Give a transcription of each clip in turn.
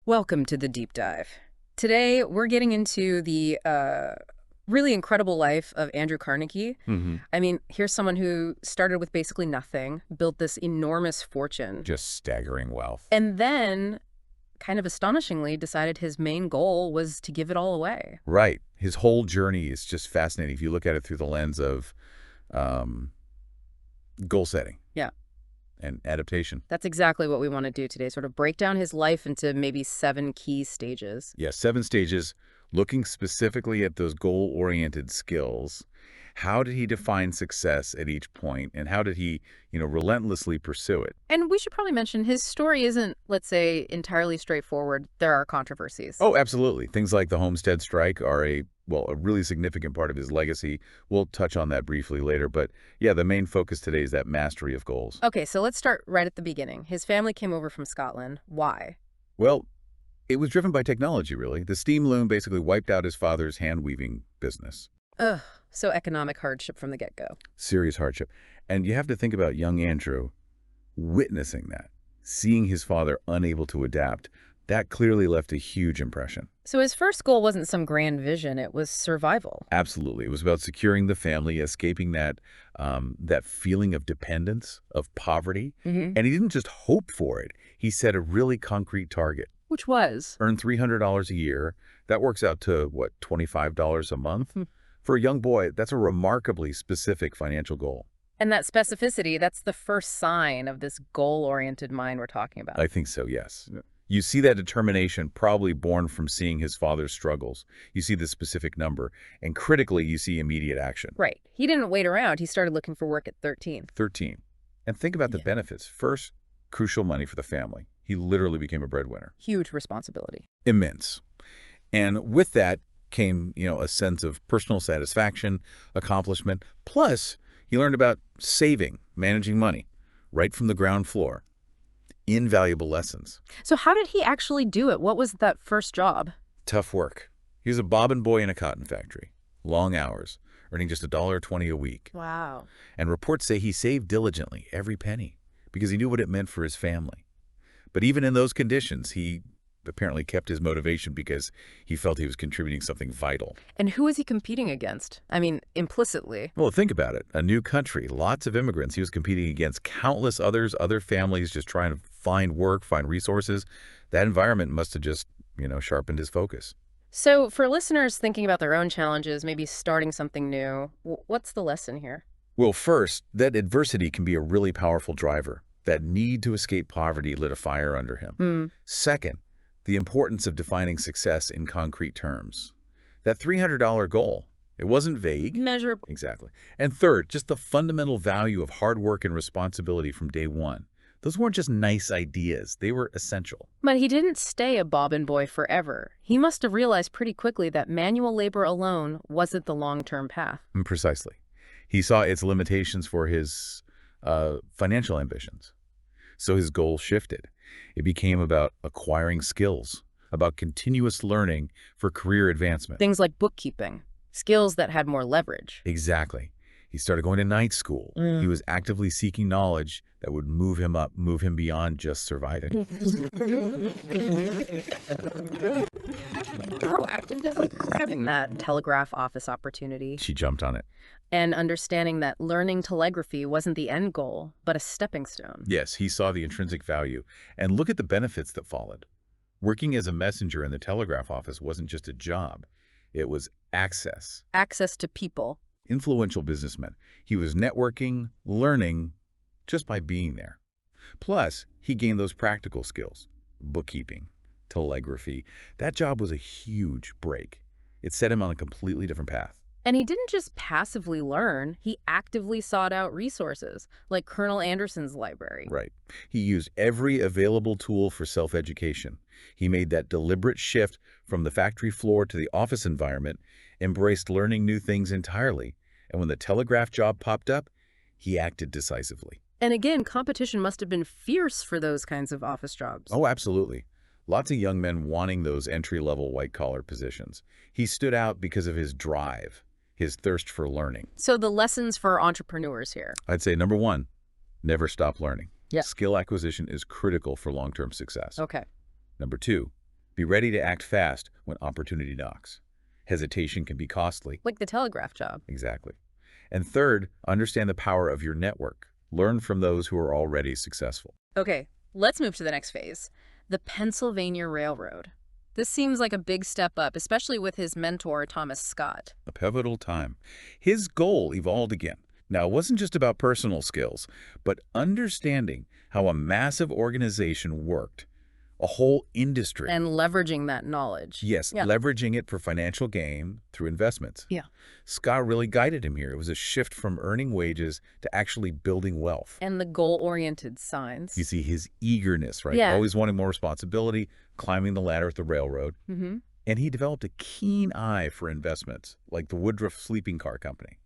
Welcome to the deep dive. Today, we're getting into the really incredible life of Andrew Carnegie. hmm I mean, here's someone who started with basically nothing, built this enormous fortune, Just staggering wealth. and then, kind of astonishingly, decided his main goal was to give it all away. Right. His whole journey is just fascinating if you look at it through the lens of um, goal setting Yeah, and adaptation. that's exactly what we want to do today, sort of break down his life into maybe 7 key stages. Yeah, 7 stages, looking specifically at those goal-oriented skills. How did he define success at each point, and how did he, relentlessly pursue it? And we should probably mention his story isn't, let's say, entirely straightforward. There are controversies. Oh, absolutely. Things like the homestead strike are a really significant part of his legacy. We'll touch on that briefly later, but yeah, the main focus today is that mastery of goals. Okay, so let's start right at the beginning. His family came over from Scotland. Why? Well, it was driven by technology, really. The steam loom basically wiped out his father's hand-weaving business. Ugh, so economic hardship from the get-go. Serious hardship. And you have to think about young Andrew witnessing that, seeing his father unable to adapt. That clearly left a huge impression. So his first goal wasn't some grand vision, it was survival. Absolutely. It was about securing the family, escaping that feeling of dependence, of poverty. And he didn't just hope for it. He set a really concrete target. Which was? Earn $300 a year. That works out to, what, $25 a month? Hmm. For a young boy, that's a remarkably specific financial goal. And that specificity, that's the first sign of this goal-oriented mind we're talking about. I think so, yes. Yeah. You see that determination probably born from seeing his father's struggles. You see the specific number, and critically, you see immediate action. Right. He didn't wait around. He started looking for work at 13. 13. And think about the benefits. First, crucial money for the family. He literally became a breadwinner. Huge responsibility. Immense. And with that came, a sense of personal satisfaction, accomplishment. Plus, he learned about saving, managing money, right from the ground floor. Invaluable lessons. So how did he actually do it? What was that first job? Tough work. He was a bobbin boy in a cotton factory. Long hours, earning just $1.20 a week. Wow. And reports say he saved diligently every penny because he knew what it meant for his family. But even in those conditions, he apparently kept his motivation because he felt he was contributing something vital. And who was he competing against? I mean, implicitly. Well, think about it. A new country, lots of immigrants. He was competing against countless others, other families just trying to find work, find resources. That environment must have just, sharpened his focus. So for listeners thinking about their own challenges, maybe starting something new, what's the lesson here? Well, first, that adversity can be a really powerful driver. That need to escape poverty lit a fire under him. Second, the importance of defining success in concrete terms. That $300 goal, it wasn't vague. Measurable. Exactly. And third, just the fundamental value of hard work and responsibility from day one. Those weren't just nice ideas. They were essential. But he didn't stay a bobbin boy forever. He must have realized pretty quickly that manual labor alone wasn't the long-term path. Precisely. He saw its limitations for his financial ambitions. So his goal shifted. It became about acquiring skills, about continuous learning for career advancement. Things like bookkeeping, skills that had more leverage. Exactly. He started going to night school. He was actively seeking knowledge that would move him up, move him beyond just surviving. Grabbing that telegraph office opportunity She jumped on it. and understanding that learning telegraphy wasn't the end goal, but a stepping stone. Yes, he saw the intrinsic value. And look at the benefits that followed. Working as a messenger in the telegraph office wasn't just a job. It was access. Access to people. Influential businessman. He was networking, learning, just by being there. Plus, he gained those practical skills. Bookkeeping, telegraphy. That job was a huge break. It set him on a completely different path. And he didn't just passively learn, he actively sought out resources, like Colonel Anderson's library. Right. He used every available tool for self-education. He made that deliberate shift from the factory floor to the office environment, embraced learning new things entirely. And when the telegraph job popped up, he acted decisively. And again, competition must have been fierce for those kinds of office jobs. Oh, absolutely. Lots of young men wanting those entry-level white-collar positions. He stood out because of his drive, his thirst for learning. So the lessons for entrepreneurs here. I'd say number one, never stop learning. Yeah. Skill acquisition is critical for long-term success. Okay. Number two, Be ready to act fast when opportunity knocks. Hesitation can be costly. Like the telegraph job. Exactly. And third, understand the power of your network. Learn from those who are already successful. Okay, let's move to the next phase. The Pennsylvania Railroad. This seems like a big step up, especially with his mentor, Thomas Scott. A pivotal time. His goal evolved again. Now, it wasn't just about personal skills, but understanding how a massive organization worked, a whole industry. And leveraging that knowledge. Yes, Yeah. leveraging it for financial gain through investments. Yeah. Scott really guided him here. It was a shift from earning wages to actually building wealth. And the goal-oriented signs. You see his eagerness, right? Yeah. Always wanting more responsibility, climbing the ladder at the railroad. Mm-hmm. And he developed a keen eye for investments, like the Woodruff Sleeping Car Company.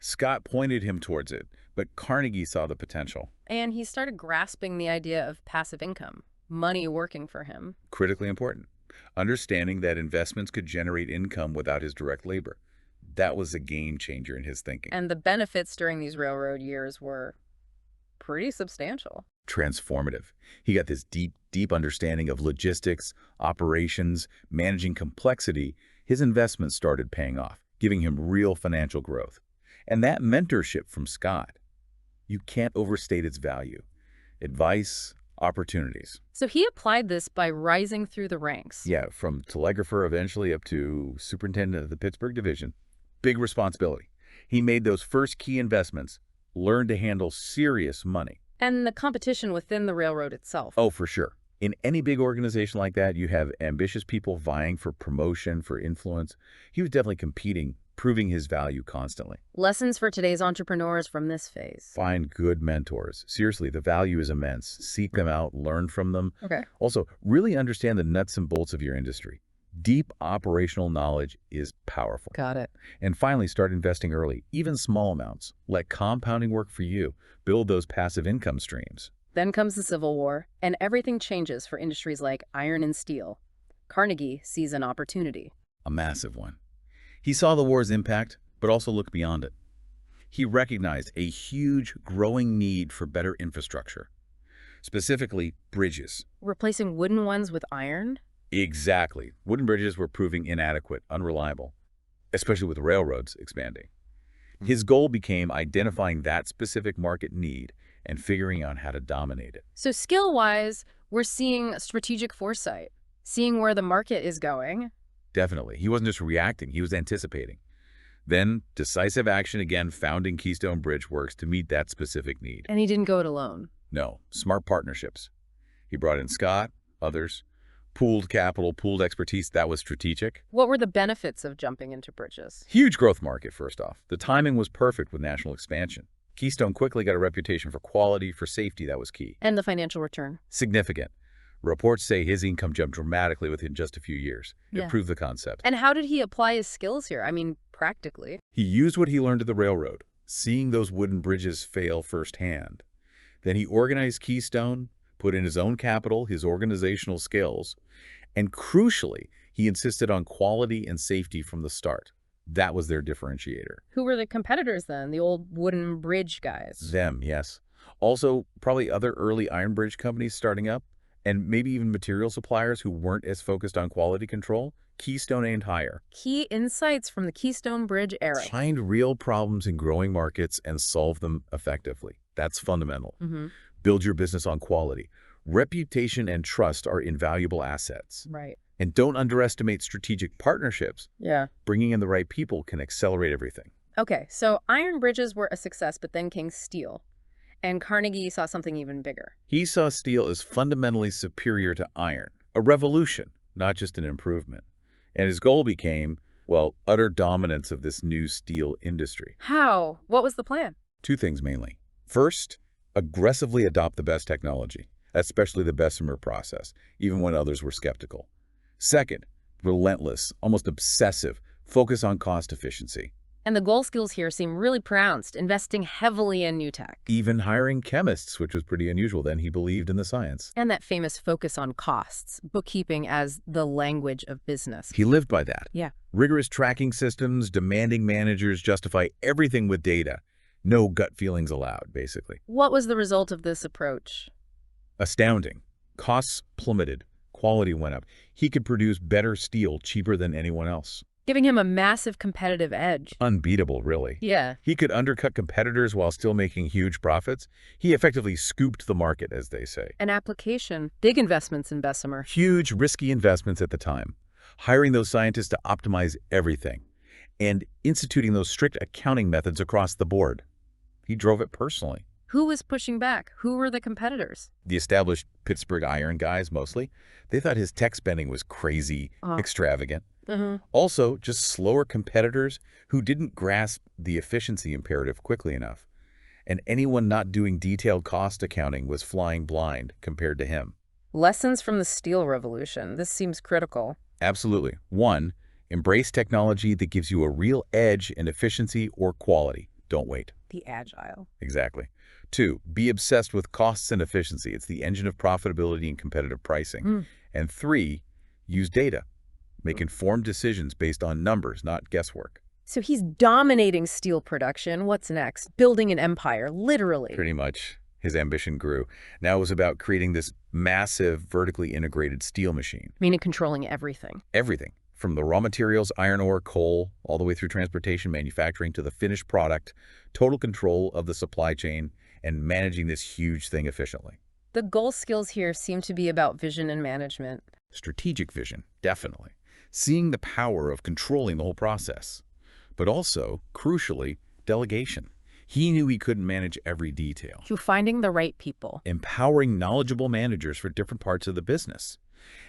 Scott pointed him towards it, but Carnegie saw the potential. And he started grasping the idea of passive income, money working for him. Critically important. Understanding that investments could generate income without his direct labor. That was a game changer in his thinking. And the benefits during these railroad years were pretty substantial. Transformative. He got this deep understanding of logistics, operations, managing complexity. His investments started paying off, giving him real financial growth. And that mentorship from Scott, you can't overstate its value. Advice, opportunities. So he applied this by rising through the ranks. Yeah, from telegrapher eventually up to superintendent of the Pittsburgh division. Big responsibility. He made those first key investments, learned to handle serious money. And the competition within the railroad itself. Oh, for sure. In any big organization like that, you have ambitious people vying for promotion, for influence. He was definitely competing, proving his value constantly. Lessons for today's entrepreneurs from this phase. Find good mentors. Seriously, the value is immense. Seek them out, learn from them. Okay. Also, really understand the nuts and bolts of your industry. Deep operational knowledge is powerful. Got it. And finally, start investing early, even small amounts. Let compounding work for you. Build those passive income streams. Then comes the Civil War, and everything changes for industries like iron and steel. Carnegie sees an opportunity. A massive one. He saw the war's impact, but also looked beyond it. He recognized a huge, growing need for better infrastructure, specifically bridges. Replacing wooden ones with iron? Exactly. Wooden bridges were proving inadequate, unreliable, especially with railroads expanding. His goal became identifying that specific market need and figuring out how to dominate it. So skill-wise, we're seeing strategic foresight, seeing where the market is going. Definitely. He wasn't just reacting, he was anticipating. Then, decisive action again, founding Keystone Bridge Works to meet that specific need. And he didn't go it alone. No, smart partnerships. He brought in Scott, others, pooled capital, pooled expertise. That was strategic. What were the benefits of jumping into bridges? Huge growth market, first off. The timing was perfect with national expansion. Keystone quickly got a reputation for quality, for safety. That was key. And the financial return. Significant. Reports say his income jumped dramatically within just a few years. Yeah. It proved the concept. And how did he apply his skills here? I mean, practically. He used what he learned at the railroad, seeing those wooden bridges fail firsthand. Then he organized Keystone, put in his own capital, his organizational skills, and crucially, he insisted on quality and safety from the start. That was their differentiator. Who were the competitors then? The old wooden bridge guys? Them, yes. Also, probably other early iron bridge companies starting up, and maybe even material suppliers who weren't as focused on quality control. Keystone aimed higher. Key insights from the Keystone Bridge era. Find real problems in growing markets and solve them effectively. That's fundamental. Build your business on quality. Reputation and trust are invaluable assets. Right. And don't underestimate strategic partnerships. Yeah. Bringing in the right people can accelerate everything. Okay, so iron bridges were a success, but then came steel. And Carnegie saw something even bigger. He saw steel as fundamentally superior to iron, a revolution, not just an improvement. And his goal became, well, utter dominance of this new steel industry. How? What was the plan? Two things mainly. First, aggressively adopt the best technology, especially the Bessemer process, even when others were skeptical. Second, relentless, almost obsessive, focus on cost efficiency. And the goal skills here seem really pronounced, investing heavily in new tech. Even hiring chemists, which was pretty unusual then. He believed in the science. And that famous focus on costs, bookkeeping as the language of business. He lived by that. Yeah. Rigorous tracking systems, demanding managers justify everything with data. No gut feelings allowed, basically. What was the result of this approach? Astounding. Costs plummeted. Quality went up. He could produce better steel cheaper than anyone else. Giving him a massive competitive edge. Unbeatable, really. Yeah. He could undercut competitors while still making huge profits. He effectively scooped the market, as they say. An application. Big investments in Bessemer. Huge, risky investments at the time. Hiring those scientists to optimize everything. And instituting those strict accounting methods across the board. He drove it personally. Who was pushing back? Who were the competitors? The established Pittsburgh iron guys, mostly. They thought his tech spending was crazy, extravagant. Also, just slower competitors who didn't grasp the efficiency imperative quickly enough. And anyone not doing detailed cost accounting was flying blind compared to him. Lessons from the steel revolution. This seems critical. Absolutely. 1, embrace technology that gives you a real edge in efficiency or quality. Don't wait. The agile. Exactly. 2, be obsessed with costs and efficiency. It's the engine of profitability and competitive pricing. And 3, use data. Make informed decisions based on numbers, not guesswork. So he's dominating steel production. What's next? Building an empire, literally. Pretty much. His ambition grew. Now it was about creating this massive, vertically integrated steel machine. Meaning controlling everything. Everything. From the raw materials, iron ore, coal, all the way through transportation, manufacturing, to the finished product, total control of the supply chain, and managing this huge thing efficiently. The goal skills here seem to be about vision and management. Strategic vision, definitely. Seeing the power of controlling the whole process. But also, crucially, delegation. He knew he couldn't manage every detail. To finding the right people. Empowering knowledgeable managers for different parts of the business.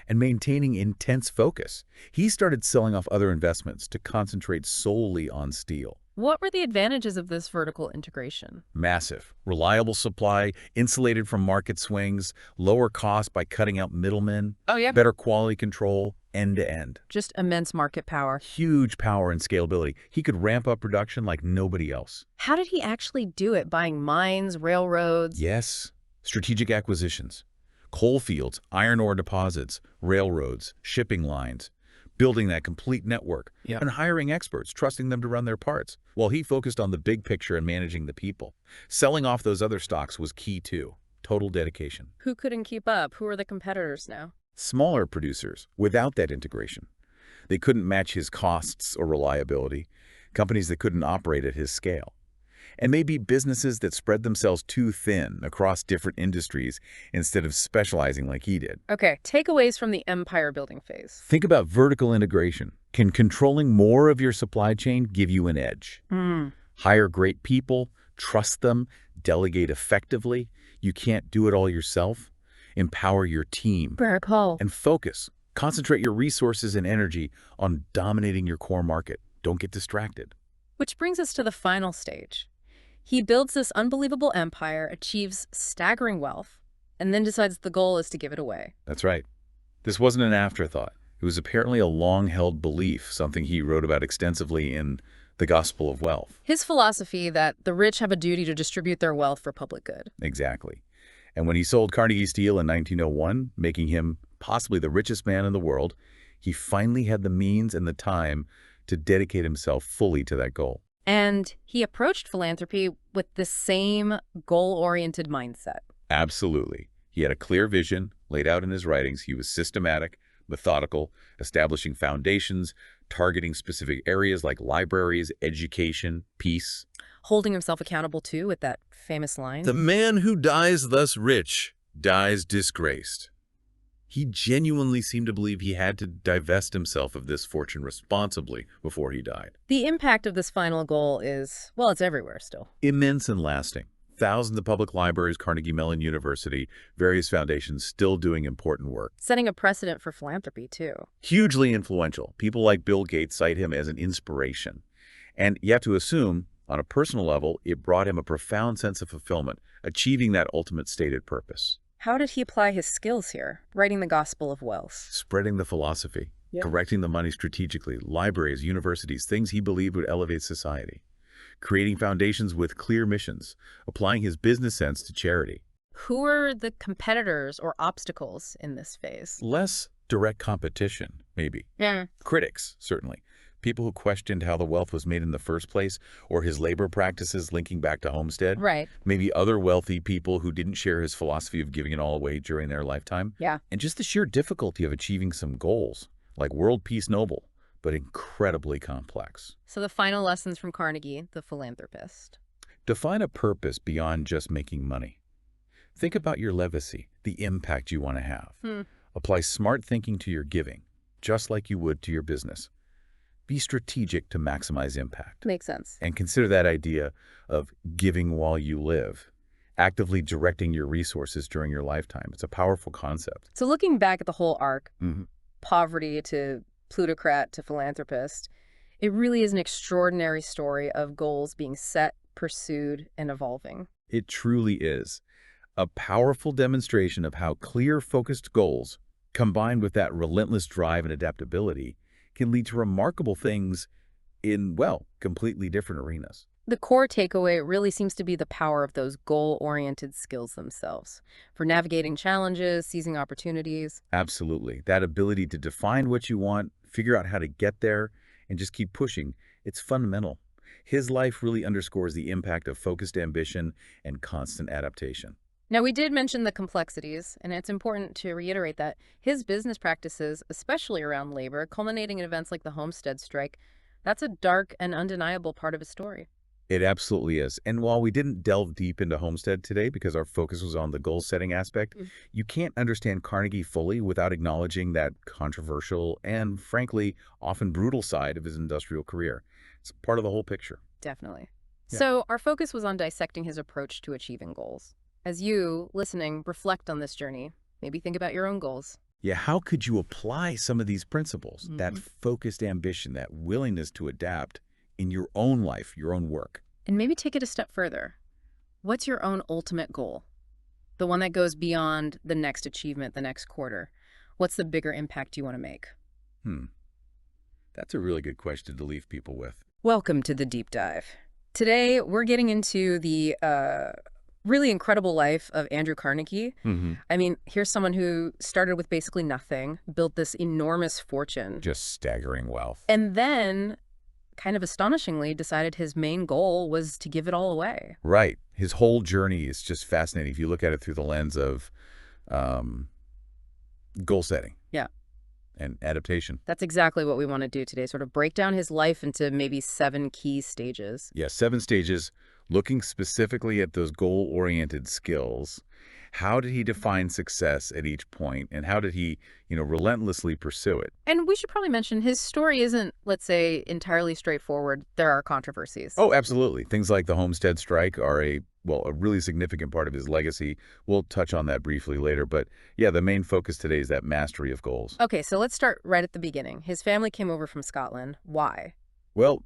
And maintaining intense focus. He started selling off other investments to concentrate solely on steel. What were the advantages of this vertical integration? Massive. Reliable supply, insulated from market swings, lower cost by cutting out middlemen, better quality control, end-to-end. Just immense market power. Huge power and scalability. He could ramp up production like nobody else. How did he actually do it? Buying mines, railroads? Yes. Strategic acquisitions. Coal fields, iron ore deposits, railroads, shipping lines. Building that complete network, and hiring experts, trusting them to run their parts, while he focused on the big picture and managing the people. Selling off those other stocks was key too. Total dedication. Who couldn't keep up? Who are the competitors now? Smaller producers, without that integration. They couldn't match his costs or reliability. Companies that couldn't operate at his scale. And maybe businesses that spread themselves too thin across different industries instead of specializing like he did. Okay, takeaways from the empire building phase. Think about vertical integration. Can controlling more of your supply chain give you an edge? Hire great people, trust them, delegate effectively. You can't do it all yourself. Empower your team. And focus. Concentrate your resources and energy on dominating your core market. Don't get distracted. Which brings us to the final stage. He builds this unbelievable empire, achieves staggering wealth, and then decides the goal is to give it away. That's right. This wasn't an afterthought. It was apparently a long-held belief, something he wrote about extensively in The Gospel of Wealth. His philosophy that the rich have a duty to distribute their wealth for public good. Exactly. And when he sold Carnegie Steel in 1901, making him possibly the richest man in the world, he finally had the means and the time to dedicate himself fully to that goal. And he approached philanthropy with the same goal-oriented mindset. Absolutely. He had a clear vision laid out in his writings. He was systematic, methodical, establishing foundations, targeting specific areas like libraries, education, peace. Holding himself accountable, too, with that famous line. The man who dies thus rich dies disgraced. He genuinely seemed to believe he had to divest himself of this fortune responsibly before he died. The impact of this final goal is, well, it's everywhere still. Immense and lasting. Thousands of public libraries, Carnegie Mellon University, various foundations still doing important work. Setting a precedent for philanthropy, too. Hugely influential. People like Bill Gates cite him as an inspiration. And you have to assume, on a personal level, it brought him a profound sense of fulfillment, achieving that ultimate stated purpose. How did he apply his skills here, writing the Gospel of Wealth? Spreading the philosophy, correcting the money strategically, libraries, universities, things he believed would elevate society. Creating foundations with clear missions, applying his business sense to charity. Who are the competitors or obstacles in this phase? Less direct competition, maybe. Yeah. Critics, certainly. People who questioned how the wealth was made in the first place, or his labor practices linking back to homestead. Right. Maybe other wealthy people who didn't share his philosophy of giving it all away during their lifetime. Yeah. And just the sheer difficulty of achieving some goals, like world peace noble, but incredibly complex. So the final lessons from Carnegie, the philanthropist. Define a purpose beyond just making money. Think about your legacy, the impact you want to have. Apply smart thinking to your giving, just like you would to your business. Be strategic to maximize impact. Makes sense. And consider that idea of giving while you live, actively directing your resources during your lifetime. It's a powerful concept. So looking back at the whole arc, poverty to plutocrat to philanthropist, it really is an extraordinary story of goals being set, pursued, and evolving. It truly is a powerful demonstration of how clear, focused goals, combined with that relentless drive and adaptability, can lead to remarkable things in, well, completely different arenas. The core takeaway really seems to be the power of those goal-oriented skills themselves for navigating challenges, seizing opportunities. Absolutely. That ability to define what you want, figure out how to get there, and just keep pushing, it's fundamental. His life really underscores the impact of focused ambition and constant adaptation. Now, we did mention the complexities, and it's important to reiterate that his business practices, especially around labor, culminating in events like the homestead strike, that's a dark and undeniable part of his story. It absolutely is. And while we didn't delve deep into Homestead today because our focus was on the goal-setting aspect, you can't understand Carnegie fully without acknowledging that controversial and, frankly, often brutal side of his industrial career. It's part of the whole picture. Definitely. Yeah. So our focus was on dissecting his approach to achieving goals. As you, listening, reflect on this journey, maybe think about your own goals. Yeah, how could you apply some of these principles, that focused ambition, that willingness to adapt in your own life, your own work? And maybe take it a step further. What's your own ultimate goal? The one that goes beyond the next achievement, the next quarter. What's the bigger impact you want to make? That's a really good question to leave people with. Welcome to the deep dive. Today, we're getting into the really incredible life of Andrew Carnegie. I mean, here's someone who started with basically nothing, built this enormous fortune. Just staggering wealth. And then, kind of astonishingly, decided his main goal was to give it all away. Right. His whole journey is just fascinating if you look at it through the lens of goal setting. Yeah. And adaptation. That's exactly what we want to do today, sort of break down his life into maybe 7 key stages. Yeah, 7 stages, looking specifically at those goal-oriented skills. How did he define success at each point, and how did he, relentlessly pursue it? And we should probably mention his story isn't, let's say, entirely straightforward. There are controversies. Oh, absolutely. Things like the homestead strike are a really significant part of his legacy. We'll touch on that briefly later, but yeah, the main focus today is that mastery of goals. Okay, so let's start right at the beginning. His family came over from Scotland. Why? Well,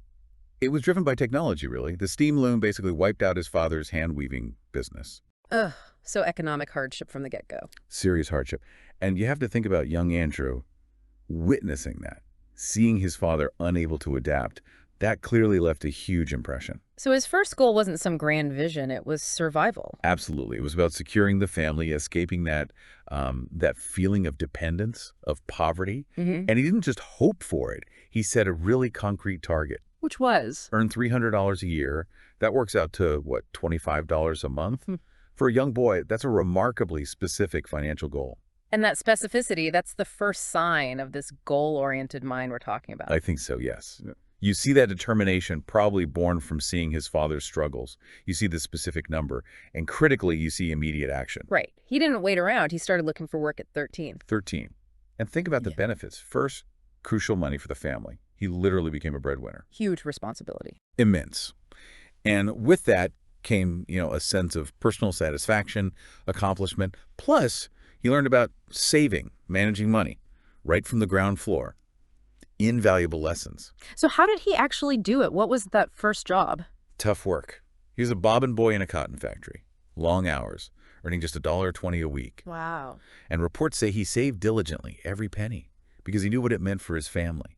it was driven by technology, really. The steam loom basically wiped out his father's hand-weaving business. Ugh, so economic hardship from the get-go. Serious hardship. And you have to think about young Andrew witnessing that, seeing his father unable to adapt. That clearly left a huge impression. So his first goal wasn't some grand vision, it was survival. Absolutely. It was about securing the family, escaping that feeling of dependence, of poverty. And he didn't just hope for it. He set a really concrete target. Which was? Earn $300 a year. That works out to, what, $25 a month? For a young boy, that's a remarkably specific financial goal. And that specificity, that's the first sign of this goal-oriented mind we're talking about. I think so, yes. You see that determination probably born from seeing his father's struggles. You see the specific number, and critically, you see immediate action. Right. He didn't wait around. He started looking for work at 13. 13. And think about the benefits. First, crucial money for the family. He literally became a breadwinner. Huge responsibility. Immense. And with that came, a sense of personal satisfaction, accomplishment. Plus, he learned about saving, managing money, right from the ground floor. Invaluable lessons. So how did he actually do it? What was that first job? Tough work. He was a bobbin boy in a cotton factory. Long hours, earning just $1.20 a week. Wow. And reports say he saved diligently every penny because he knew what it meant for his family.